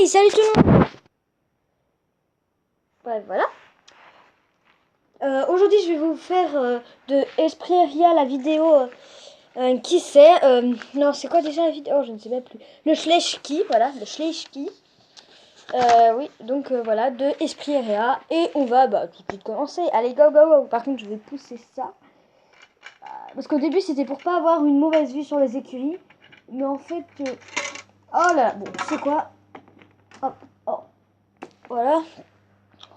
Hey, salut tout le monde. Bref, voilà. Aujourd'hui, je vais vous faire de Esperia la vidéo. Qui c'est Non, c'est quoi déjà la vidéo? Je ne sais même plus. Le Schleich-Ski, voilà, le Schleich-Ski. Oui, donc voilà, de Esperia. Et on va tout de suite commencer. Allez, go, go, go. Par contre, je vais pousser ça. Parce qu'au début, c'était pour pas avoir une mauvaise vue sur les écuries. Mais en fait... Oh là, bon, c'est quoi? Hop, oh. Voilà.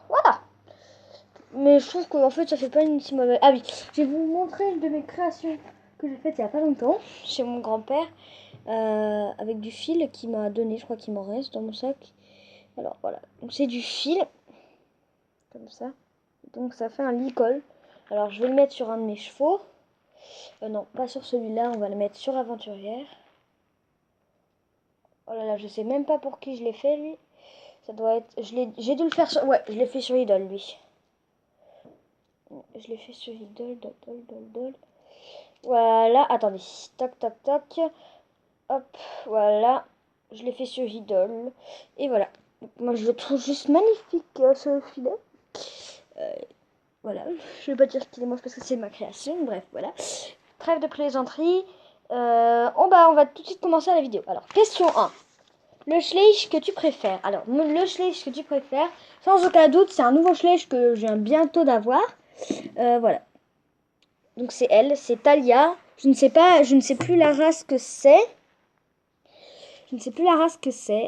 Voilà. Mais je trouve qu'en fait ça fait pas une si mauvaise... Ah oui, je vais vous montrer une de mes créations que j'ai faites il y a pas longtemps chez mon grand-père avec du fil qu'il m'a donné, je crois qu'il m'en reste dans mon sac. Alors voilà, donc c'est du fil comme ça, donc ça fait un licol. Alors je vais le mettre sur un de mes chevaux. Non, pas sur celui-là, on va le mettre sur Aventurière. Oh là là, je sais même pas pour qui je l'ai fait lui. Ça doit être... J'ai dû le faire sur... Ouais, je l'ai fait sur Idol lui. Je l'ai fait sur Idol, Dol. Voilà, attendez. Tac, tac, tac. Hop, voilà. Je l'ai fait sur Idol. Et voilà. Donc, moi, je le trouve juste magnifique, ce filet. Voilà. Je vais pas dire qu'il est moche parce que c'est ma création. Bref, voilà. Trêve de plaisanterie. On va tout de suite commencer la vidéo. Alors, question 1. Le Schleich que tu préfères. Alors, le Schleich que tu préfères, sans aucun doute, c'est un nouveau Schleich que je viens bientôt d'avoir. Voilà. Donc c'est elle, c'est Talia. Je ne sais plus la race que c'est.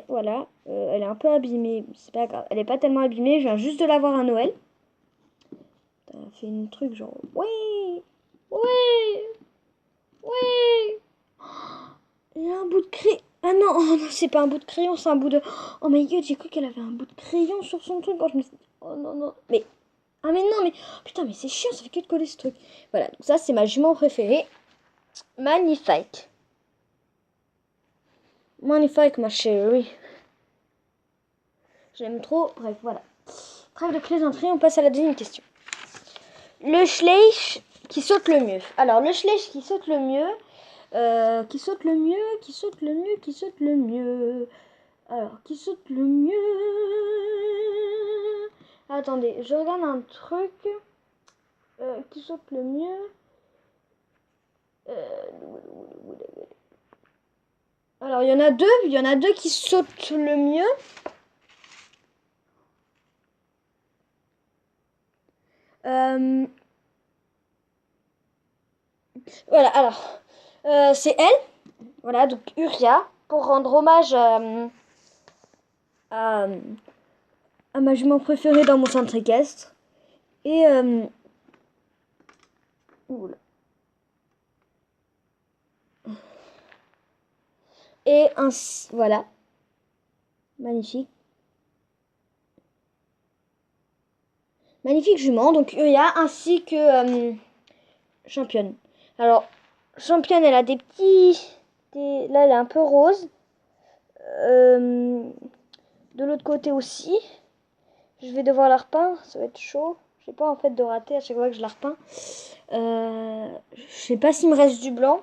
Voilà. Elle est un peu abîmée, c'est pas grave. Elle est pas tellement abîmée, je viens juste de l'avoir à Noël. Elle a fait une truc genre... Oui. Il y a un bout de crayon. Ah non, oh non, c'est pas un bout de crayon, c'est un bout de... Oh my god, j'ai cru qu'elle avait un bout de crayon sur son truc quand je me suis dit... Oh non, non. Mais... Ah mais non, mais... Putain, mais c'est chiant, ça fait que de coller ce truc. Voilà, donc ça c'est ma jument préférée. Magnifique. Magnifique, ma chérie. J'aime trop. Bref, voilà. Trêve de plaisanterie, on passe à la deuxième question. Le Schleich qui saute le mieux. Alors, le Schleich qui saute le mieux. Qui saute le mieux. Alors, qui saute le mieux. Attendez, je regarde un truc. Qui saute le mieux. Alors, il y en a deux qui sautent le mieux. Voilà, alors, c'est elle, voilà, donc Uria, pour rendre hommage à ma jument préférée dans mon centre équestre. Et, oula. Et ainsi, voilà, magnifique. Magnifique jument, donc Uria, ainsi que Championne. Alors, Championne, elle a des petits... Là, elle est un peu rose. De l'autre côté aussi. Je vais devoir la repeindre, ça va être chaud. J'ai pas en fait de rater à chaque fois que je la repeins. Je sais pas s'il me reste du blanc.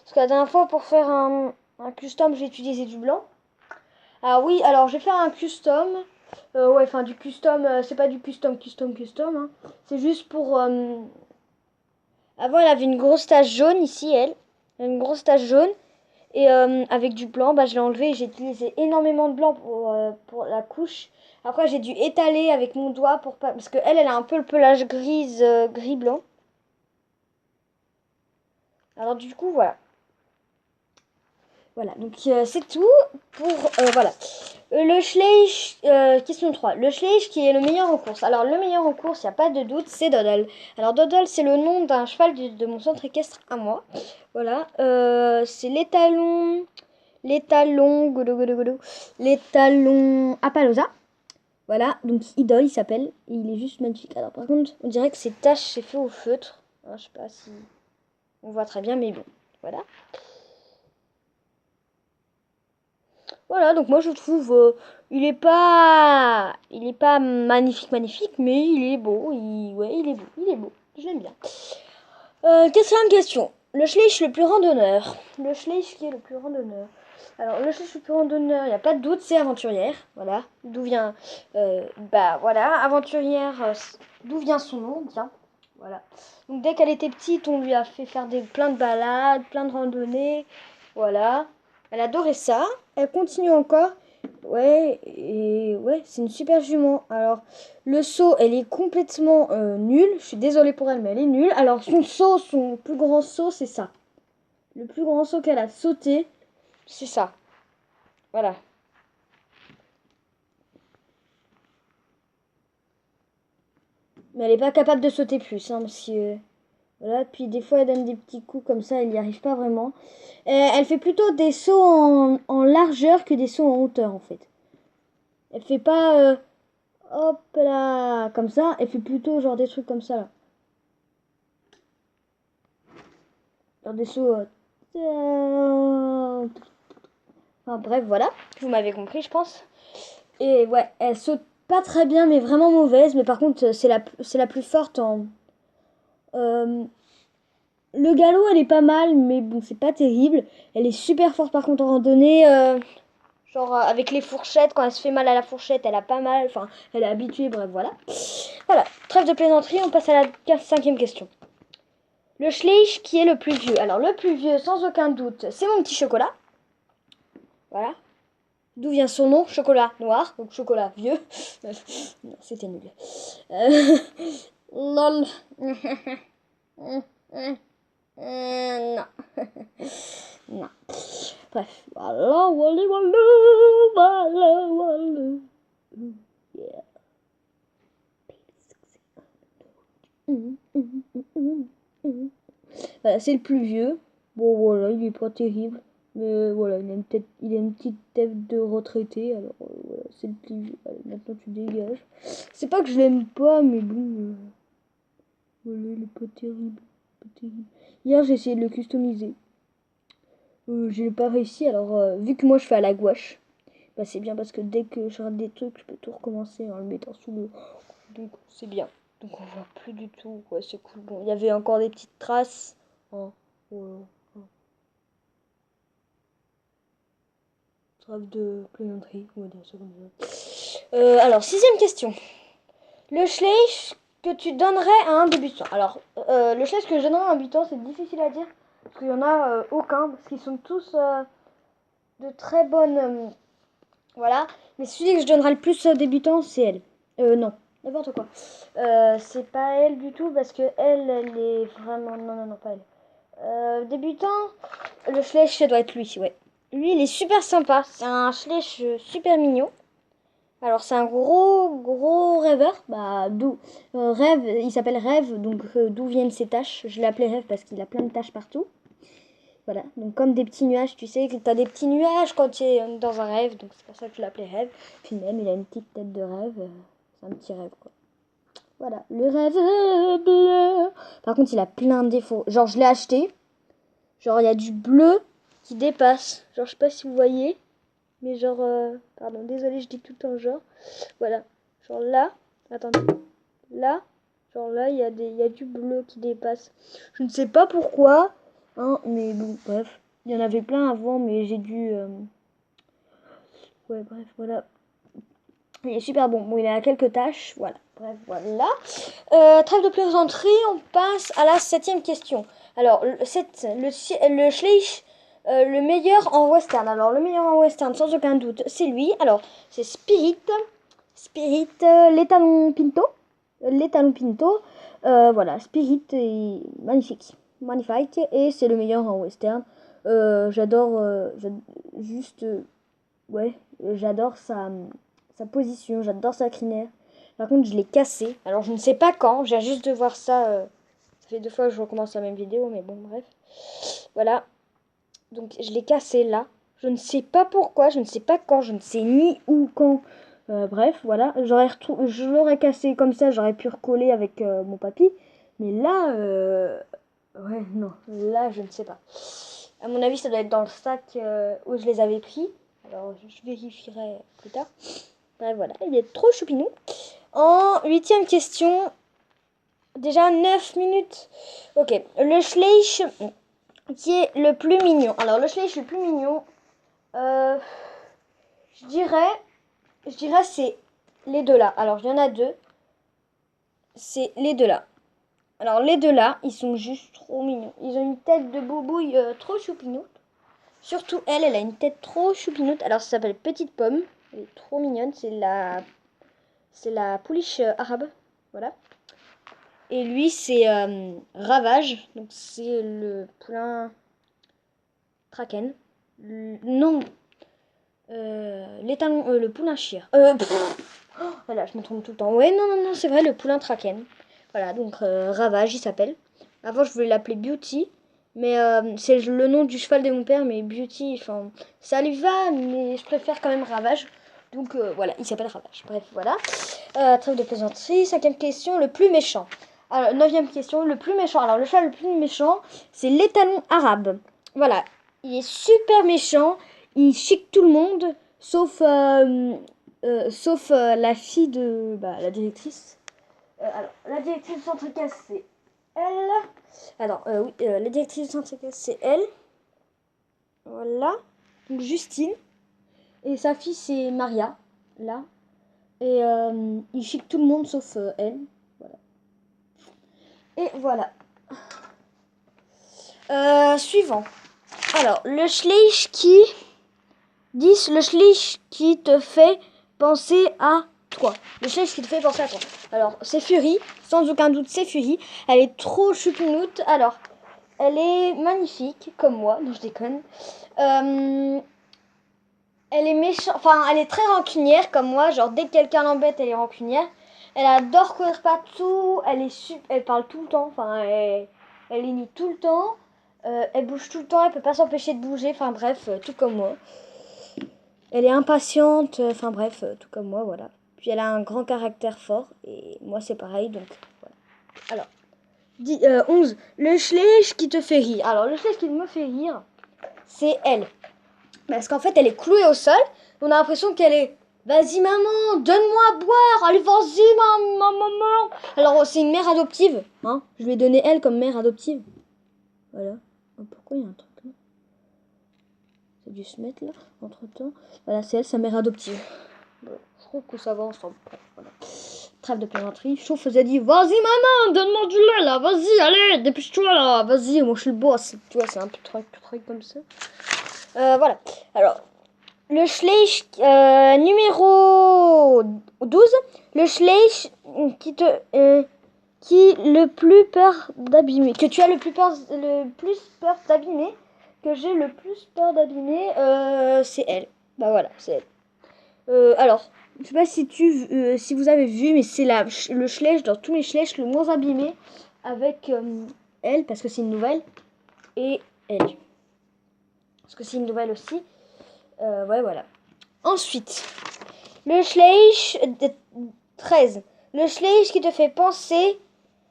Parce que la dernière fois, pour faire un custom, j'ai utilisé du blanc. Ah oui, alors je vais faire un custom. Ouais, enfin du custom, c'est pas du custom. Hein. C'est juste pour... Avant, elle avait une grosse tache jaune ici, elle. Elle a une grosse tache jaune. Et avec du blanc, je l'ai enlevé et j'ai utilisé énormément de blanc pour la couche. Après, j'ai dû étaler avec mon doigt pour pas... Parce qu'elle, elle a un peu le pelage gris-blanc. Alors du coup, voilà. Voilà, donc c'est tout pour... voilà. Le Schleich, question 3. Le Schleich qui est le meilleur en course. Alors le meilleur en course, il n'y a pas de doute, c'est Doddle. Alors Doddle, c'est le nom d'un cheval de mon centre équestre à moi. Voilà. C'est l'étalon Appaloosa. Voilà, donc Idol il s'appelle. Et il est juste magnifique. Alors par contre, on dirait que ces taches, c'est fait au feutre. Alors, je sais pas si on voit très bien, mais bon, voilà. Voilà, donc moi je trouve, il est pas magnifique, mais il est beau. Ouais, il est beau. Je l'aime bien. Quatrième question. Le Schleich le plus randonneur. Le Schleich qui est le plus randonneur. Alors, le chef plus randonneur, il n'y a pas de doute, c'est aventurière. Voilà. D'où vient... bah, voilà. Aventurière, d'où vient son nom, bien. Voilà. Donc, dès qu'elle était petite, on lui a fait faire plein de balades, plein de randonnées. Voilà. Elle adorait ça. Elle continue encore. Ouais, et ouais, c'est une super jument. Alors, le saut, elle est complètement nulle. Je suis désolée pour elle, mais elle est nulle. Alors, son plus grand saut, c'est ça. Le plus grand saut qu'elle a sauté, c'est ça. Voilà. Mais elle n'est pas capable de sauter plus, hein, parce que... Voilà, puis des fois, elle donne des petits coups comme ça, elle n'y arrive pas vraiment. Elle fait plutôt des sauts en largeur que des sauts en hauteur, en fait. Elle fait pas... hop là, comme ça. Elle fait plutôt genre des trucs comme ça, là. Genre des sauts... Enfin bref, voilà. Vous m'avez compris, je pense. Et ouais, elle saute pas très bien, mais vraiment mauvaise. Mais par contre, c'est la plus forte en... le galop, elle est pas mal, mais bon, c'est pas terrible. Elle est super forte par contre en randonnée. Genre avec les fourchettes, quand elle se fait mal à la fourchette, elle a pas mal. Enfin, elle est habituée, bref, voilà. Voilà, trêve de plaisanterie, on passe à la cinquième question. Le Schleich qui est le plus vieux? Alors, le plus vieux, sans aucun doute, c'est mon petit chocolat. Voilà. D'où vient son nom? Chocolat noir, donc chocolat vieux. Non, c'était nul. Lol. Non. Non. Bref. Voilà, voilà, voilà, voilà. Yeah. Voilà, c'est le plus vieux. Bon, voilà, il est pas terrible. Mais voilà, il a une petite tête de retraité. Alors, voilà, c'est le plus vieux. Allez, maintenant, tu dégages. C'est pas que je l'aime pas, mais bon... voilà, il est pas terrible. Pas terrible. Hier, j'ai essayé de le customiser. J'ai pas réussi. Alors, vu que moi, je fais à la gouache, bah, c'est bien parce que dès que je rate des trucs, je peux tout recommencer en le mettant sous le... Donc, c'est bien. Donc, on voit plus du tout. Ouais, c'est cool. Bon, il y avait encore des petites traces. Oh, voilà. Trêve de plaisanterie, on va dire ça comme ça. Alors, sixième question. Le Schleich que tu donnerais à un débutant. Alors, le Schleich que je donnerais à un débutant, c'est difficile à dire. Parce qu'il n'y en a aucun. Parce qu'ils sont tous de très bonnes... voilà. Mais celui que je donnerais le plus aux débutants, c'est elle. Non, n'importe quoi. C'est pas elle du tout. Parce que elle est vraiment... Non, non, non, pas elle. Débutant, le Schleich, ça doit être lui, ouais. Lui, il est super sympa. C'est un Schleich super mignon. Alors, c'est un gros rêveur. Bah, d'où rêve, il s'appelle Rêve, donc d'où viennent ses taches. Je l'appelais Rêve parce qu'il a plein de taches partout. Voilà, donc comme des petits nuages, tu sais, que tu as des petits nuages quand tu es dans un rêve, donc c'est pour ça que je l'appelais Rêve. Puis même, il a une petite tête de rêve. C'est un petit rêve, quoi. Voilà, le rêve bleu. Par contre, il a plein de défauts. Genre, je l'ai acheté. Genre, il y a du bleu qui dépasse. Genre, je sais pas si vous voyez. Mais genre, pardon, désolé, je dis tout le temps genre. Voilà. Genre là, attendez. Là, genre là, il y a du bleu qui dépasse. Je ne sais pas pourquoi. Hein, mais bon, bref. Il y en avait plein avant, mais j'ai dû... ouais, bref, voilà. Il est super bon. Bon, il a quelques taches. Voilà. Bref, voilà. Trêve de plaisanterie, on passe à la septième question. Alors, le Schleich, le meilleur en western. Alors, le meilleur en western, sans aucun doute, c'est lui. Alors, c'est Spirit. Spirit, l'étalon Pinto. L'étalon Pinto. Voilà, Spirit est magnifique. Magnifique. Et c'est le meilleur en western. J'adore, juste, ouais, j'adore sa position, j'adore sa crinière. Par contre, je l'ai cassé. Alors, je ne sais pas quand. J'ai juste de voir ça. Ça fait 2 fois que je recommence la même vidéo, mais bon, bref. Voilà. Donc, je l'ai cassé là. Je ne sais pas pourquoi, je ne sais pas quand, je ne sais ni où, quand. Bref, voilà. Je l'aurais cassé comme ça, j'aurais pu recoller avec mon papy. Mais là, ouais, non. Là, je ne sais pas. À mon avis, ça doit être dans le sac où je les avais pris. Alors, je vérifierai plus tard. Bref, voilà. Il est trop choupinou. En huitième question, déjà 9 minutes. Ok, le Schleich qui est le plus mignon. Alors, le Schleich le plus mignon, Je dirais c'est les deux là. Alors, il y en a deux. C'est les deux là. Alors, les deux là, ils sont juste trop mignons. Ils ont une tête de boubouille trop choupinoute. Surtout elle a une tête trop choupinoute. Alors, ça s'appelle Petite Pomme. Elle est trop mignonne. C'est la pouliche arabe. Voilà. Et lui, c'est Ravage. Donc, c'est le poulain Kraken. Non. Le poulain Chir. Voilà, je me trompe tout le temps. Ouais, non, c'est vrai, le poulain Kraken. Voilà, donc Ravage, il s'appelle. Avant, je voulais l'appeler Beauty. Mais c'est le nom du cheval de mon père. Mais Beauty, enfin, ça lui va. Mais je préfère quand même Ravage. Donc voilà, il s'appelle Ravage. Bref, voilà. Trêve de plaisanterie. 5e question, le plus méchant. Alors, 9e question, le plus méchant. Alors, le cheval le plus méchant, c'est l'étalon arabe. Voilà, il est super méchant. Il chique tout le monde, sauf la fille de la directrice. Alors, la directrice du centre casse, c'est elle. Alors, oui, la directrice du centre casse, c'est elle. Voilà. Donc, Justine. Et sa fille, c'est Maria. Là. Et il chique tout le monde, sauf elle. Voilà. Et voilà. Suivant. Alors, le Schleich le Schleich qui te fait penser à toi. Le Schleich qui te fait penser à toi. Alors, c'est Fury. Sans aucun doute, c'est Fury. Elle est trop choupinoute. Alors, elle est magnifique, comme moi. Non, je déconne. Elle est méchante. Enfin, elle est très rancunière, comme moi. Genre, dès que quelqu'un l'embête, elle est rancunière. Elle adore courir partout. Elle parle tout le temps. Enfin, elle est nue tout le temps. Elle bouge tout le temps. Elle peut pas s'empêcher de bouger. Enfin, bref, tout comme moi. Elle est impatiente, enfin bref, tout comme moi, voilà. Puis elle a un grand caractère fort, et moi c'est pareil, donc voilà. Alors, 11. Le Schleich qui te fait rire. Alors, le Schleich qui me fait rire, c'est elle. Parce qu'en fait, elle est clouée au sol, on a l'impression qu'elle est... Vas-y maman, donne-moi à boire, allez vas-y maman. Alors, c'est une mère adoptive, hein. Je lui ai donné elle comme mère adoptive. Voilà. Oh, pourquoi il y a un truc là? Ça a dû se mettre là, entre temps. Voilà, c'est elle, sa mère adoptive. Bon, je trouve que ça va ensemble. Voilà. Trêve de plaisanterie. Chauffe faisait dit, vas-y maman, donne-moi du lait là, vas-y, allez, dépêche-toi là, vas-y, moi je suis le boss. Tu vois, c'est un peu truc comme ça. Voilà. Alors, le Schleich numéro 12. Le Schleich qui le plus peur d'abîmer. Que tu as le plus peur d'abîmer. Que j'ai le plus peur d'abîmer, c'est elle. Bah voilà, c'est elle. Alors, je sais pas si vous avez vu, mais c'est le Schleich dans tous les Schleich le moins abîmé avec elle, parce que c'est une nouvelle, et elle. Parce que c'est une nouvelle aussi. Ouais, voilà. Ensuite, le Schleich 13. Le Schleich qui te fait penser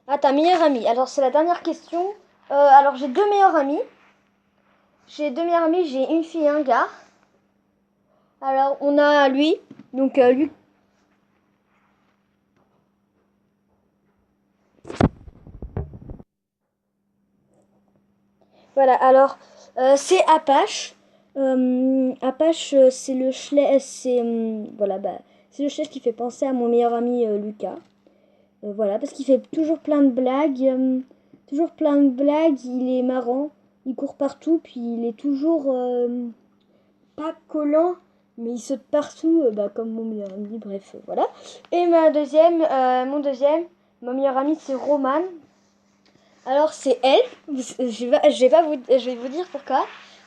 à ta meilleure amie. Alors, c'est la dernière question. Alors, j'ai deux meilleures amies. J'ai une fille et un gars. Alors, on a lui. Donc, lui. Voilà, alors, c'est Apache. Apache, c'est le Schleich. C'est le Schleich qui fait penser à mon meilleur ami Lucas. Voilà, parce qu'il fait toujours plein de blagues. Il est marrant. Il court partout, puis il est toujours pas collant, mais il saute partout, comme mon meilleur ami. Bref, voilà. Et mon meilleur ami, c'est Roman. Alors, c'est elle. Je vais vous dire pourquoi.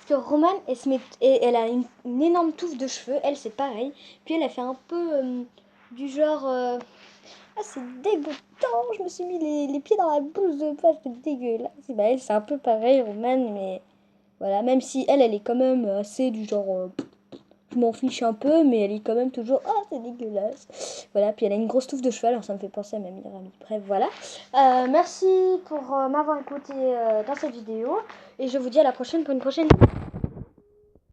Parce que Roman, elle a une énorme touffe de cheveux. Elle, c'est pareil. Puis elle a fait un peu du genre... Ah, c'est dégoûtant. Je me suis mis les pieds dans la bouse de poche. C'est dégueulasse. Bah, elle, c'est un peu pareil, Roman. Mais voilà, même si elle est quand même assez du genre... je m'en fiche un peu, mais elle est quand même toujours... Ah, c'est dégueulasse. Voilà, puis elle a une grosse touffe de cheval. Alors ça me fait penser à ma meilleure amie. Bref, voilà. Merci pour m'avoir écouté dans cette vidéo. Et je vous dis à la prochaine pour une prochaine...